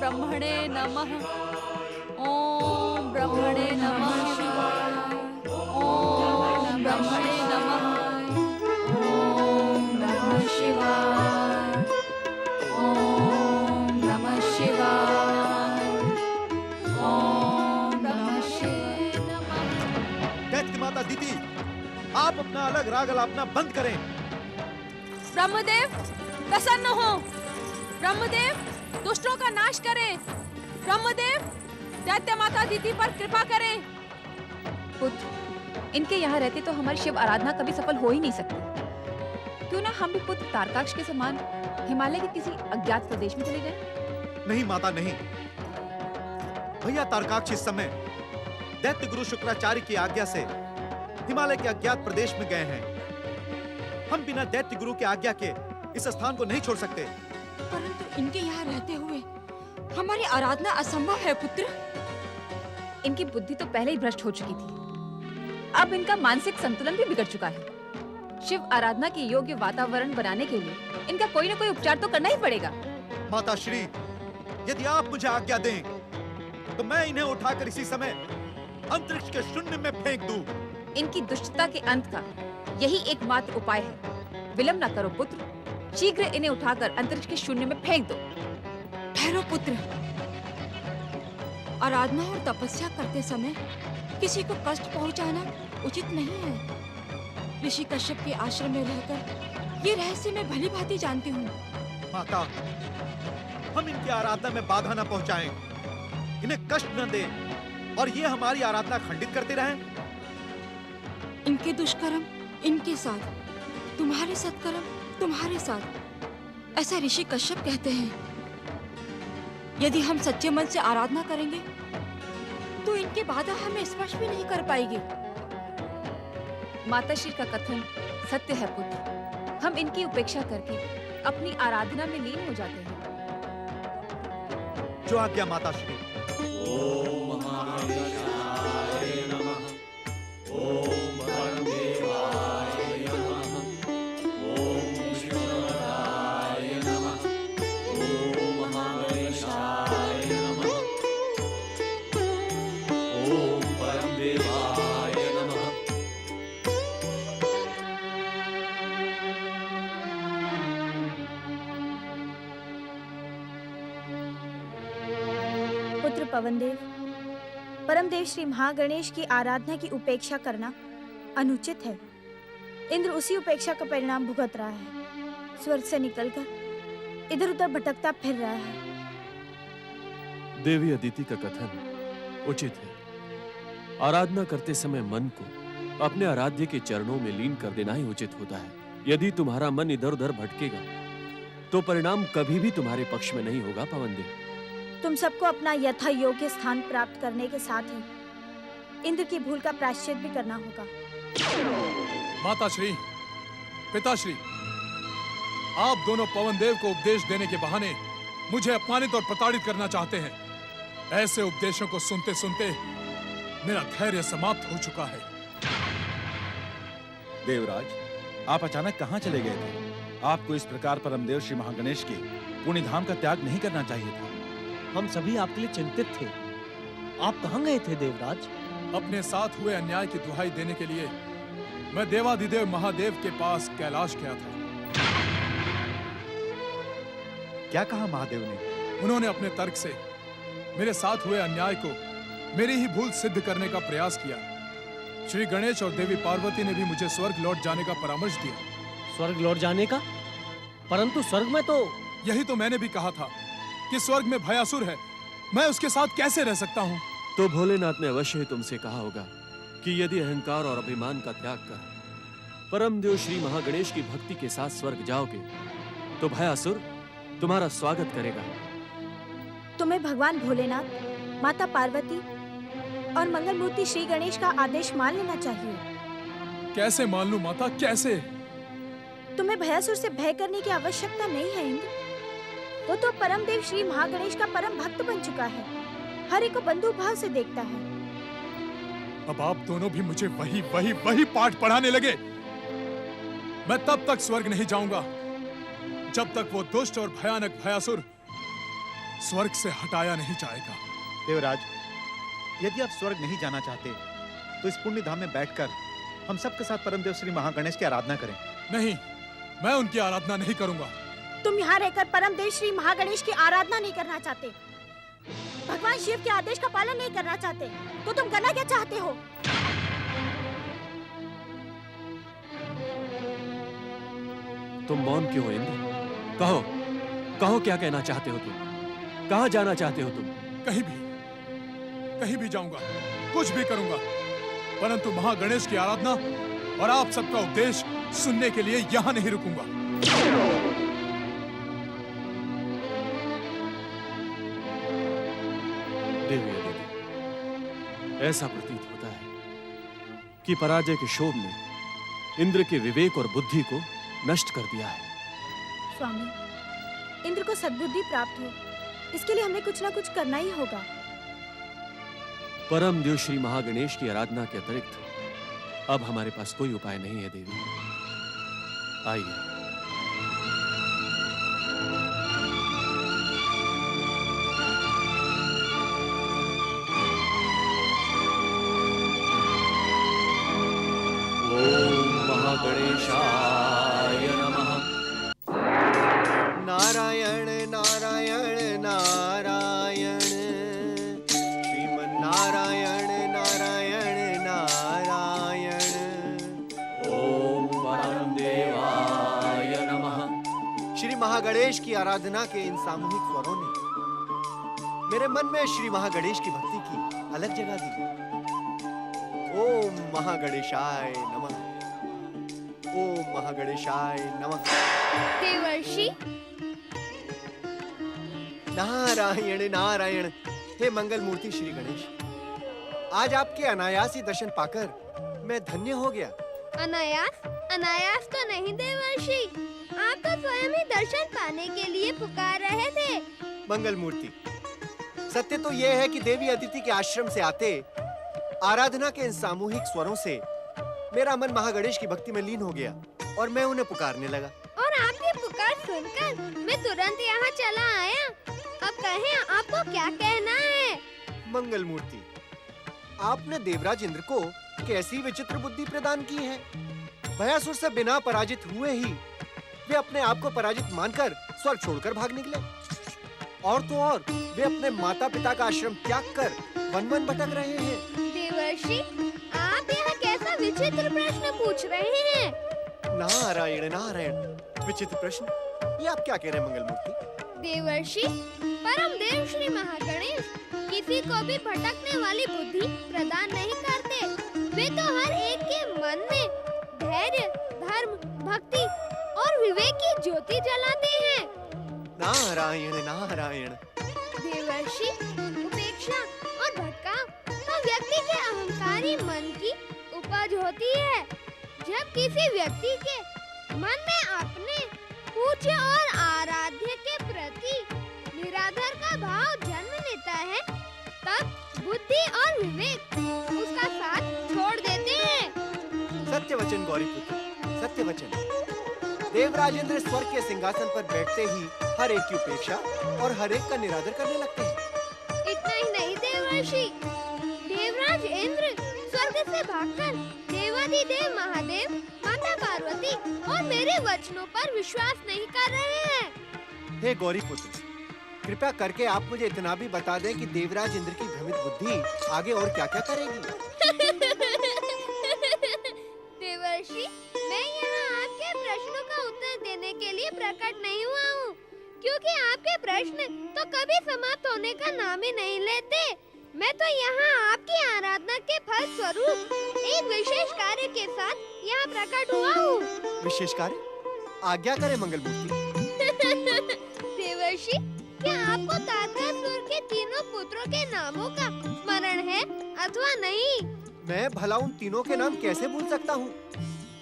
ब्रह्मणे नमः। ओम ब्रह्मणे नमः। ओम ब्रह्मणे नमः। ओम नमः शिवाय। ओम नमः शिवाय। ओम नमः शिवाय। दैत्य माता दीदी, आप अपना अलग राग अलापना बंद करें। ब्रह्मदेव प्रसन्न हो। ब्रह्मदेव दुष्टों का नाश करें। ब्रह्मदेव दैत्य माता दीदी पर कृपा करें। पुत्र, इनके यहाँ रहते तो हमारी शिव आराधना कभी सफल हो ही नहीं सकती। क्यों ना हम भी पुत्र तारकाक्ष के समान हिमालय के किसी अज्ञात प्रदेश में चले जाएं? नहीं माता नहीं, भैया तारकाक्ष इस समय दैत्य गुरु शुक्राचार्य की आज्ञा से हिमालय के अज्ञात प्रदेश में गए हैं। हम बिना दैत्य गुरु की आज्ञा के इस स्थान को नहीं छोड़ सकते। परंतु इनके यहाँ रहते हुए हमारी आराधना असंभव है पुत्र। इनकी बुद्धि तो पहले ही भ्रष्ट हो चुकी थी, अब इनका मानसिक संतुलन भी बिगड़ चुका है। शिव आराधना के योग्य वातावरण बनाने के लिए इनका कोई न कोई उपचार तो करना ही पड़ेगा। माता श्री, यदि आप मुझे आज्ञा दें तो मैं इन्हें उठाकर इसी समय अंतरिक्ष के शून्य में फेंक दूं। इनकी दुष्टता के अंत का यही एकमात्र उपाय है। विलंब न करो पुत्र, शीघ्र इन्हें उठाकर अंतरिक्ष के शून्य में फेंक दो। ठहरो पुत्र, आराधना और तपस्या करते समय किसी को कष्ट पहुंचाना उचित नहीं है। ऋषि कश्यप के आश्रम में रहकर ये रहस्य मैं भली भांति जानती हूँ। माता, हम इनकी आराधना में बाधा न पहुंचाएं, इन्हें कष्ट न दें और ये हमारी आराधना खंडित करते रहें। इनके दुष्कर्म इनके साथ, तुम्हारे सत्कर्म तुम्हारे साथ, ऐसा ऋषि कश्यप कहते हैं। यदि हम सच्चे मन से आराधना करेंगे तो इनकी बाधा हमें स्पर्श भी नहीं कर पाएगी। माताश्री का कथन सत्य है पुत्र, हम इनकी उपेक्षा करके अपनी आराधना में लीन हो जाते हैं। जो आज्ञा माता श्री। ओम महागणेशाय नमः। ओम परमदेवाय नमः। ओम शिवाय नमः। ओम महागणेशाय नमः। ओम परमदेवाय नमः। पुत्र पवनदेव, परमदेव श्री महागणेश की आराधना की उपेक्षा करना अनुचित है। इंद्र उसी उपेक्षा का परिणाम भुगत रहा है। स्वर्ग से निकलकर इधर उधर भटकता फिर रहा है। देवी अदिति का कथन उचित है। आराधना करते समय मन को अपने आराध्य के चरणों में लीन कर देना ही उचित होता है। यदि तुम्हारा मन इधर उधर भटकेगा तो परिणाम कभी भी तुम्हारे पक्ष में नहीं होगा पवनदेव। तुम सबको अपना यथा योग्य स्थान प्राप्त करने के साथ ही इंद्र की भूल का प्रायश्चित भी करना होगा। माताश्री, पिताश्री, आप दोनों पवनदेव को उपदेश देने के बहाने मुझे अपमानित और प्रताड़ित करना चाहते हैं। ऐसे उपदेशों को सुनते सुनते मेरा धैर्य समाप्त हो चुका है। देवराज, आप अचानक कहाँ चले गए थे? आपको इस प्रकार परमदेव श्री महागणेश के पुण्य धाम का त्याग नहीं करना चाहिए था। हम सभी आपके लिए चिंतित थे। आप कहाँ गए थे देवराज? अपने साथ हुए अन्याय की दुहाई देने के लिए मैं देवाधिदेव महादेव के पास कैलाश गया था। क्या कहा महादेव ने? उन्होंने अपने तर्क से मेरे साथ हुए अन्याय को मेरी ही भूल सिद्ध करने का प्रयास किया। श्री गणेश और देवी पार्वती ने भी मुझे स्वर्ग लौट जाने का परामर्श दिया। स्वर्ग लौट जाने का? परंतु स्वर्ग में तो... यही तो मैंने भी कहा था कि स्वर्ग में भयासुर है, मैं उसके साथ कैसे रह सकता हूँ। तो भोलेनाथ ने अवश्य ही तुमसे कहा होगा कि यदि अहंकार और अभिमान का त्याग कर परमदेव श्री महागणेश की भक्ति के साथ स्वर्ग जाओगे तो भयासुर तुम्हारा स्वागत करेगा। तुम्हें भगवान भोलेनाथ, माता पार्वती और मंगलमूर्ति श्री गणेश का आदेश मान लेना चाहिए। कैसे मान लूं माता, कैसे? तुम्हें भयासुर से भय करने की आवश्यकता नहीं है इंद्र। वो तो परमदेव श्री महागणेश का परम भक्त बन चुका है, हर एक को बंधु भाव से देखता है। अब आप दोनों भी मुझे वही पाठ पढ़ाने लगे। मैं तब तक स्वर्ग नहीं जाऊंगा जब तक वो दुष्ट और भयानक भयासुर स्वर्ग से हटाया नहीं जाएगा। देवराज, यदि आप स्वर्ग नहीं जाना चाहते तो इस पुण्य धाम में बैठकर हम सबके साथ परमदेव श्री महागणेश की आराधना करें। नहीं, मैं उनकी आराधना नहीं करूंगा। तुम यहाँ रहकर परमदेव श्री महागणेश की आराधना नहीं करना चाहते, भगवान शिव के आदेश का पालन नहीं करना चाहते, तो तुम करना क्या चाहते हो? तुम मौन क्यों हो इंद्र? कहो, कहो क्या कहना चाहते हो तुम? कहाँ जाना चाहते हो तुम? कहीं भी जाऊंगा, कुछ भी करूंगा, परंतु महागणेश की आराधना और आप सबका उपदेश सुनने के लिए यहाँ नहीं रुकूंगा। देवी अदिति, ऐसा प्रतीत होता है कि पराजय के शोभ ने इंद्र के विवेक और बुद्धि को नष्ट कर दिया है। स्वामी, इंद्र को सद्बुद्धि प्राप्त हो, इसके लिए हमें कुछ ना कुछ करना ही होगा। परम देव श्री महागणेश की आराधना के अतिरिक्त अब हमारे पास कोई उपाय नहीं है देवी। आइए। गणेशाय नमः। नारायण नारायण नारायण, श्रीमन्नारायण नारायण नारायण। ओम परमदेवाय नमः। श्री महागणेश की आराधना के इन सामूहिक स्वरों ने मेरे मन में श्री महागणेश की भक्ति की अलग जगह दी। ओम महागणेशाय नमः। ओम महागणेशाय नमः। देवर्षि, नारायण नारायण। हे मंगल मूर्ति श्री गणेश, आज आपके अनायास ही दर्शन पाकर मैं धन्य हो गया। अनायास? अनायास तो नहीं देवर्षि, आप तो स्वयं ही दर्शन पाने के लिए पुकार रहे थे। मंगल मूर्ति, सत्य तो यह है कि देवी अदिति के आश्रम से आते आराधना के इन सामूहिक स्वरों से मेरा मन महागणेश की भक्ति में लीन हो गया और मैं उन्हें पुकारने लगा। और आपकी पुकार सुनकर मैं तुरंत यहाँ चला आया। अब कहें आपको क्या कहना है? मंगल मूर्ति, आपने देवराज इंद्र को कैसी विचित्र बुद्धि प्रदान की है। भयासुर से बिना पराजित हुए ही वे अपने आप को पराजित मानकर स्वर्ग छोड़कर भाग निकले, और तो और वे अपने माता पिता का आश्रम त्याग कर वन वन भटक रहे हैं। देवर्षि, आप यहाँ कैसा विचित्र प्रश्न पूछ रहे हैं? नारायण नारायण, विचित्र प्रश्न? ये आप क्या कह रहे हैं मंगल मूर्ति? देवर्षि, परम देव श्री महागणेश किसी को भी भटकने वाली बुद्धि प्रदान नहीं करते। वे तो हर एक के मन में धैर्य, धर्म, भक्ति और विवेक की ज्योति जलाते हैं। नारायण नारायण। देवर्षि, उपेक्षा और भटकाव तो व्यक्ति के अहंकारी मन की उपज होती है। जब किसी व्यक्ति के मन में अपने पूज्य और आराध्य के प्रति निरादर का भाव जन्म लेता है, तब बुद्धि और विवेक उसका साथ छोड़ देते हैं। सत्य वचन गौरीपुत्र, सत्य वचन। देवराज इंद्र स्वर्ग के सिंहासन पर बैठते ही हर एक की उपेक्षा और हर एक का निरादर करने लगते हैं। इतना ही नहीं देवर्षि, देवराज इंद्र स्वर्ग से भागकर देवाधिदेव महादेव, माता पार्वती और मेरे वचनों पर विश्वास नहीं कर रहे हैं। हे गौरीपुत्र, कृपया करके आप मुझे इतना भी बता दें कि देवराज इंद्र की भ्रमित बुद्धि आगे और क्या-क्या करेगी। देवर्षि, मैं यहाँ आपके प्रश्नों का उत्तर देने के लिए प्रकट नहीं हुआ हूँ, क्योंकि आपके प्रश्न तो कभी समाप्त होने का नाम ही नहीं लेते। मैं तो यहाँ आपकी आराधना के फल स्वरूप एक विशेष कार्य के साथ यहाँ प्रकट हुआ हूँ। विशेष कार्य? आज्ञा करें मंगल मूर्ति। देवर्षि, क्या आपको तारकासुर के तीनों पुत्रों के नामों का स्मरण है अथवा नहीं? मैं भला उन तीनों के नाम कैसे भूल सकता हूँ?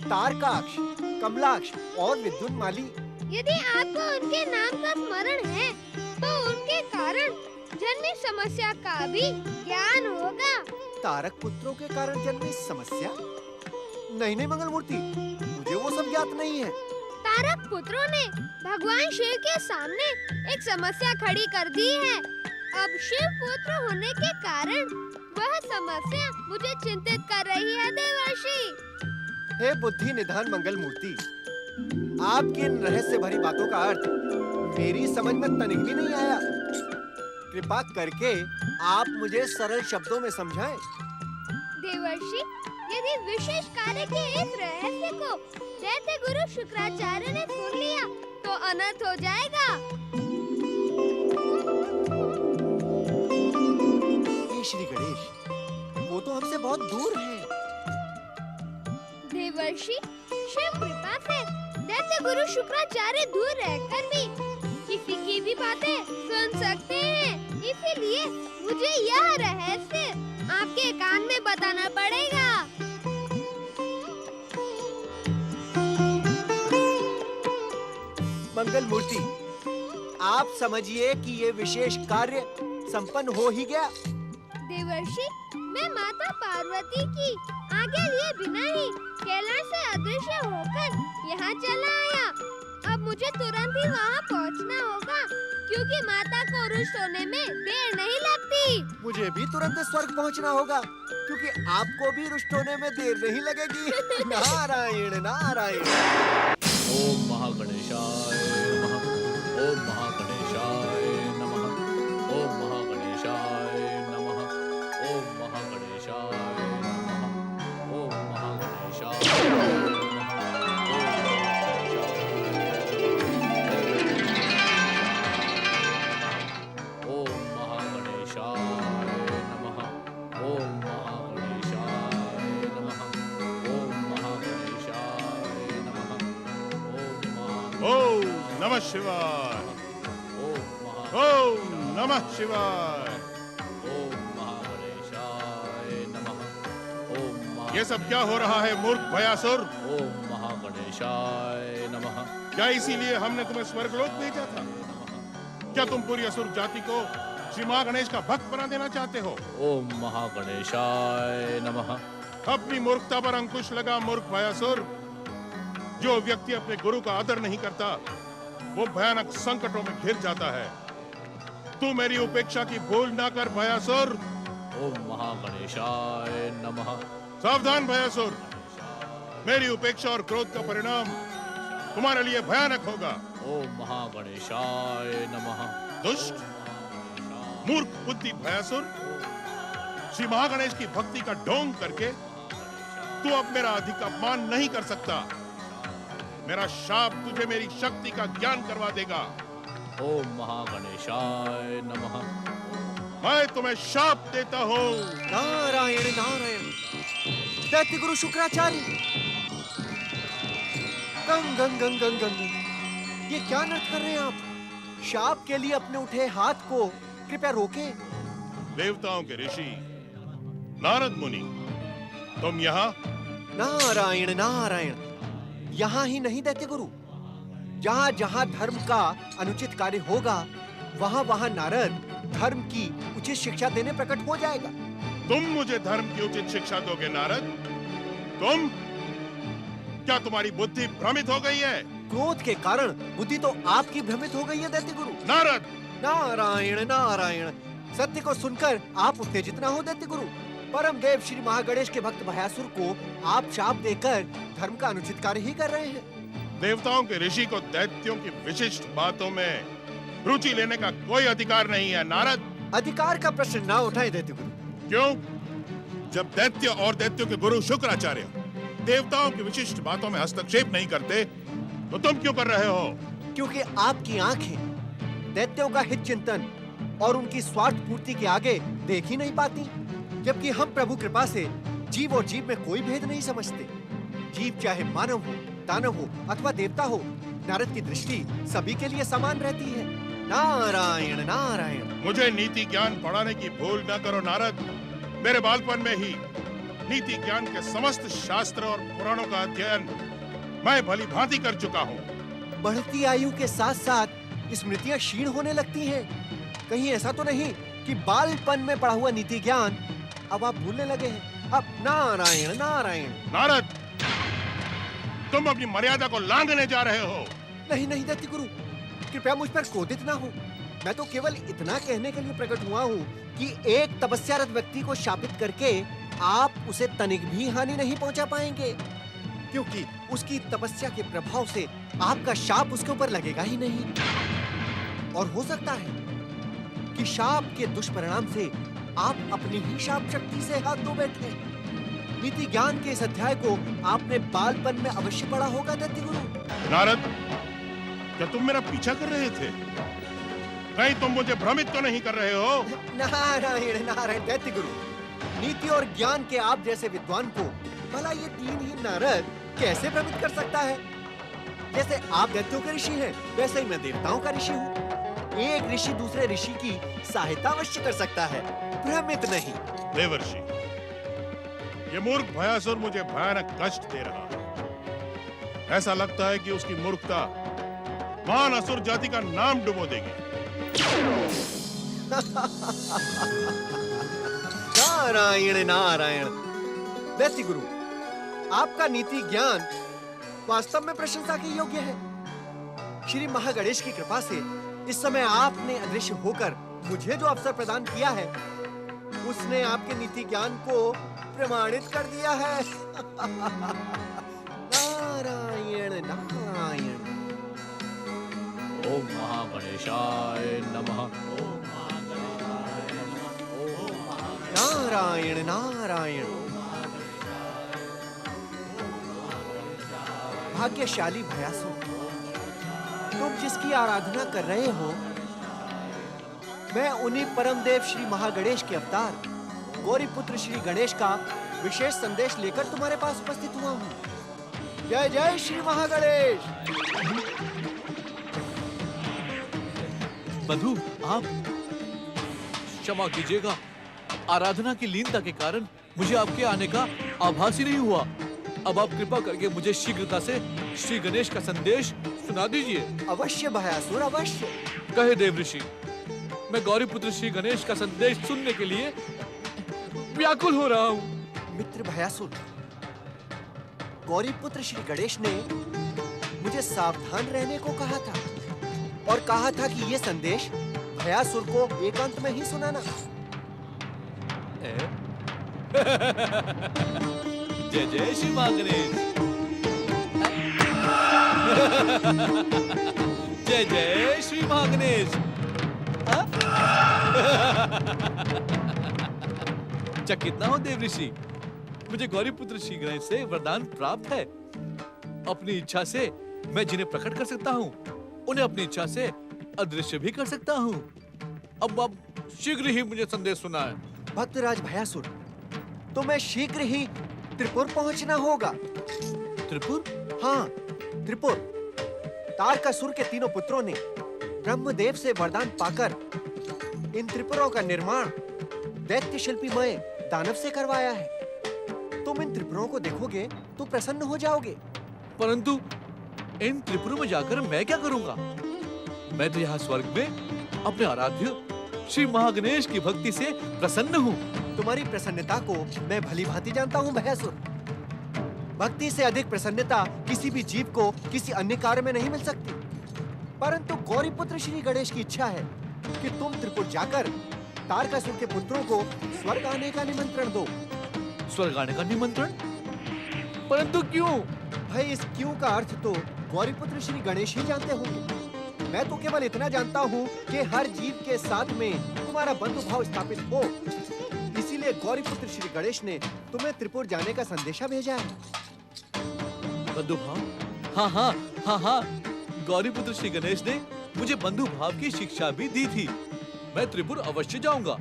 तारकाक्ष, कमलाक्ष और विद्युन्माली। यदि आपको उनके नाम का स्मरण है, तो उनके कारण जन्मी समस्या का भी ज्ञान होगा। तारक पुत्रों के कारण जन्मी समस्या? नहीं नहीं मंगल मूर्ति, मुझे वो सब ज्ञात नहीं है। तारक पुत्रों ने भगवान शिव के सामने एक समस्या खड़ी कर दी है। अब शिव पुत्र होने के कारण वह समस्या मुझे चिंतित कर रही है देवर्षि। हे बुद्धि निधान मंगल मूर्ति, आपकी इन रहस्य भरी बातों का अर्थ मेरी समझ में तनिक भी नहीं आया। कृपा करके आप मुझे सरल शब्दों में समझाएं। देवर्षि, यदि विशेष कार्य के इस रहस्य को दैत्य गुरु शुक्राचार्य ने सुन लिया तो अनर्थ हो जाएगा। हे श्री गणेश, वो तो हमसे बहुत दूर है। देवर्षि, शिव कृपा से दैत्य गुरु शुक्राचार्य दूर रहकर भी किसी की भी बातें सुन सकते हैं। इसीलिए मुझे यह रहस्य आपके कान में बताना पड़ेगा। मंगल मूर्ति, आप समझिए कि ये विशेष कार्य संपन्न हो ही गया। देवर्षि, मैं माता पार्वती की आज्ञा लिए बिना ही कैलाश से अदृश्य होकर यहाँ चला आया। अब मुझे तुरंत ही वहाँ पहुँचना होगा, क्योंकि माता को रुष्ट होने में देर नहीं लगती। मुझे भी तुरंत स्वर्ग पहुँचना होगा, क्योंकि आपको भी रुष्ट होने में देर नहीं लगेगी। नारायण नारायण। ओम महागणेशाय नमः। ओम महागणेशाय नमः। ओम महागणेशाय नमः। ओम महागणेशाय नमः। ओम महागणेशाय नमः। ओम महागणेशाय नमः। ओम महागणेशाय नमः। ओम महागणेशाय नमः। ओम नमः शिवाय। ओम नमः शिवाय। ये सब क्या हो रहा है मूर्ख भयासुर? ओम महागणेशाय नमः। क्या इसीलिए हमने तुम्हें स्वर्गलोक भेजा था? क्या तुम पूरी असुर जाति को श्री महागणेश का भक्त बना देना चाहते हो? ओम महागणेशाय नमः। अपनी मूर्खता पर अंकुश लगा मूर्ख भयासुर। जो व्यक्ति अपने गुरु का आदर नहीं करता वो भयानक संकटों में घिर जाता है। तू मेरी उपेक्षा की भूल ना कर भयासुर। ओम महागणेशाय नमः। सावधान भयासुर, मेरी उपेक्षा और क्रोध का परिणाम तुम्हारे लिए भयानक होगा। ओम महागणेशाय नमः। दुष्ट मूर्ख बुद्धि भयासुर, श्री महागणेश की भक्ति का ढोंग करके तू अब मेरा अधिक अपमान नहीं कर सकता। मेरा शाप तुझे मेरी शक्ति का ज्ञान करवा देगा। ओम महागणेशाय नमः। मैं तुम्हें शाप देता हूँ। नारायण नारायण। दैत्य गुरु शुक्राचार्य, गंग गंग गंग गंग गंग। ये क्या नृत्य कर रहे हैं आप? शाप के लिए अपने उठे हाथ को कृपया रोकें। देवताओं के ऋषि नारद मुनि, तुम यहाँ? नारायण नारायण। यहाँ ही नहीं दैत्य गुरु, जहाँ जहाँ धर्म का अनुचित कार्य होगा वहाँ वहाँ नारद धर्म की उचित शिक्षा देने प्रकट हो जाएगा। तुम मुझे धर्म की उचित शिक्षा दोगे नारद? तुम? क्या तुम्हारी बुद्धि भ्रमित हो गई है? क्रोध के कारण बुद्धि तो आपकी भ्रमित हो गई है दैत्य गुरु। नारद! नारायण नारायण। सत्य को सुनकर आप उत्तेजित ना हो दैत्य गुरु। परम देव श्री महागणेश के भक्त भयासुर को आप शाप देकर धर्म का अनुचित कार्य ही कर रहे हैं। देवताओं के ऋषि को दैत्यों की विशिष्ट बातों में रुचि लेने का कोई अधिकार नहीं है नारद। अधिकार का प्रश्न ना उठाए दैत्य गुरु। क्यों? जब दैत्य और दैत्यों के गुरु शुक्राचार्य देवताओं की विशिष्ट बातों में हस्तक्षेप नहीं करते तो तुम क्यों कर रहे हो? क्योंकि आपकी आंखें दैत्यों का हित चिंतन और उनकी स्वार्थ पूर्ति के आगे देख ही नहीं पाती, जबकि हम प्रभु कृपा से जीव और जीव में कोई भेद नहीं समझते। जीव चाहे मानव हो, दानव हो अथवा देवता हो, नारद की दृष्टि सभी के लिए समान रहती है। नारायण नारायण। मुझे नीति ज्ञान पढ़ाने की भूल न करो नारद। मेरे बालपन में ही नीति ज्ञान के समस्त शास्त्र और पुराणों का अध्ययन मैं भली भांति कर चुका हूँ। बढ़ती आयु के साथ साथ स्मृतियाँ क्षीण होने लगती हैं। कहीं ऐसा तो नहीं कि बालपन में पढ़ा हुआ नीति ज्ञान अब आप भूलने लगे हैं? अब नारायण नारायण। नारद, तुम अपनी मर्यादा को लांघने जा रहे हो। नहीं नहीं दैत्य गुरु, कृपया मुझ पर क्रोधित ना हो। मैं तो केवल इतना कहने के लिए प्रकट हुआ हूँ कि एक तपस्यारत व्यक्ति को शापित करके आप उसे तनिक भी हानि नहीं पहुंचा पाएंगे, क्योंकि उसकी तपस्या के प्रभाव से आपका शाप उसके ऊपर लगेगा ही नहीं। और हो सकता है कि शाप के दुष्परिणाम से आप अपनी ही शाप शक्ति से हाथ धो बैठे। नीति ज्ञान के इस अध्याय को आपने बालपन में अवश्य पढ़ा होगा दैत्य गुरु। नारद, क्या तुम मेरा पीछा कर रहे थे? कहीं तुम मुझे भ्रमित तो नहीं कर रहे हो? नारायण नारायण दैत्य गुरु, नीति और ज्ञान के आप जैसे विद्वान को भला ये तीन ही नारद कैसे भ्रमित कर सकता है? जैसे आप दैत्यों के ऋषि हैं, वैसे ही मैं देवताओं का ऋषि हूँ। एक ऋषि दूसरे ऋषि की सहायता अवश्य कर सकता है, भ्रमित नहीं। देवर्षि, ये मूर्ख भयासुर मुझे भयानक कष्ट दे रहा है। ऐसा लगता है कि उसकी मूर्खता महान असुर जाति का नाम डुबो देगी। नारायण नारायण दैत्य गुरु, आपका नीति ज्ञान वास्तव में प्रशंसा के योग्य है। श्री महागणेश की कृपा से इस समय आपने अदृश्य होकर मुझे जो अवसर प्रदान किया है, उसने आपके नीति ज्ञान को प्रमाणित कर दिया है। नारायण नारायण। ओम महागणेशाय नमः। नारायण नारायण। भाग्यशाली भयासुर, तुम जिसकी आराधना कर रहे हो, मैं उन्हीं परम देव श्री महागणेश के अवतार गौरी पुत्र श्री गणेश का विशेष संदेश लेकर तुम्हारे पास उपस्थित हुआ हूँ। जय जय श्री महागणेश। बंधु, आप क्षमा कीजिएगा, आराधना की लीनता के कारण मुझे आपके आने का आभास ही नहीं हुआ। अब आप कृपा करके मुझे शीघ्रता से श्री गणेश का संदेश सुना दीजिए। अवश्य भयासुर, अवश्य। कहे देव ऋषि, मैं गौरी पुत्र श्री गणेश का संदेश सुनने के लिए व्याकुल हो रहा हूँ। मित्र भयासुर, गौरी पुत्र श्री गणेश ने मुझे सावधान रहने को कहा था और कहा था कि ये संदेश भयासुर को एकांत में ही सुनाना। जय जय श्री महागणेश। जय जय श्री महागणेश। चकित ना हो देव ऋषि, मुझे गौरी पुत्र श्री गणेश से वरदान प्राप्त है। अपनी इच्छा से मैं जिन्हें प्रकट कर सकता हूँ, उन्हें अपनी इच्छा से अदृश्य भी कर सकता हूँ। अब शीघ्र ही मुझे संदेश सुना है। भक्तराज भयासुर, तुम्हें शीघ्र ही त्रिपुर पहुंचना होगा। त्रिपुर? हाँ, त्रिपुर। तारकासुर के तीनों पुत्रों ने ब्रह्मदेव से वरदान पाकर इन त्रिपुरों का निर्माण दैत्य शिल्पीमय दानव से करवाया है। तुम इन त्रिपुरों को देखोगे तो प्रसन्न हो जाओगे। परंतु इन त्रिपुरों में जाकर मैं क्या करूंगा? मैं तो यहाँ स्वर्ग में अपने आराध्य श्री महागणेश की भक्ति से प्रसन्न हूँ। तुम्हारी प्रसन्नता को मैं भली भांति जानता हूँ भयासुर। भक्ति से अधिक प्रसन्नता किसी भी जीव को किसी अन्य कार्य में नहीं मिल सकती। परंतु गौरी पुत्र श्री गणेश की इच्छा है कि तुम त्रिपुर जाकर तारकासुर के पुत्रों को स्वर्ग आने का निमंत्रण दो। स्वर्ग आने का निमंत्रण? परंतु क्यों? भाई, इस क्यों का अर्थ तो गौरी पुत्र श्री गणेश ही जानते होंगे। मैं तो केवल इतना जानता हूँ कि हर जीव के साथ में तुम्हारा बंधु भाव स्थापित हो, इसीलिए गौरी पुत्र श्री गणेश ने तुम्हें त्रिपुर जाने का संदेशा भेजा है। बंधु भाव? हाँ हाँ हाँ हाँ, गौरी पुत्र श्री गणेश ने मुझे बंधु भाव की शिक्षा भी दी थी। मैं त्रिपुर अवश्य जाऊंगा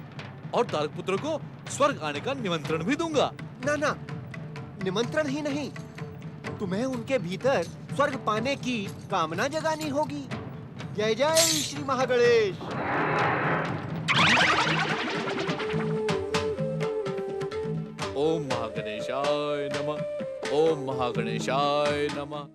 और तारकपुत्र को स्वर्ग आने का निमंत्रण भी दूंगा। ना ना, निमंत्रण ही नहीं, तुम्हें उनके भीतर स्वर्ग पाने की कामना जगानी होगी। जय जय श्री महागणेश। ओम महागणेशाय नमः। ओम महागणेशाय नमः।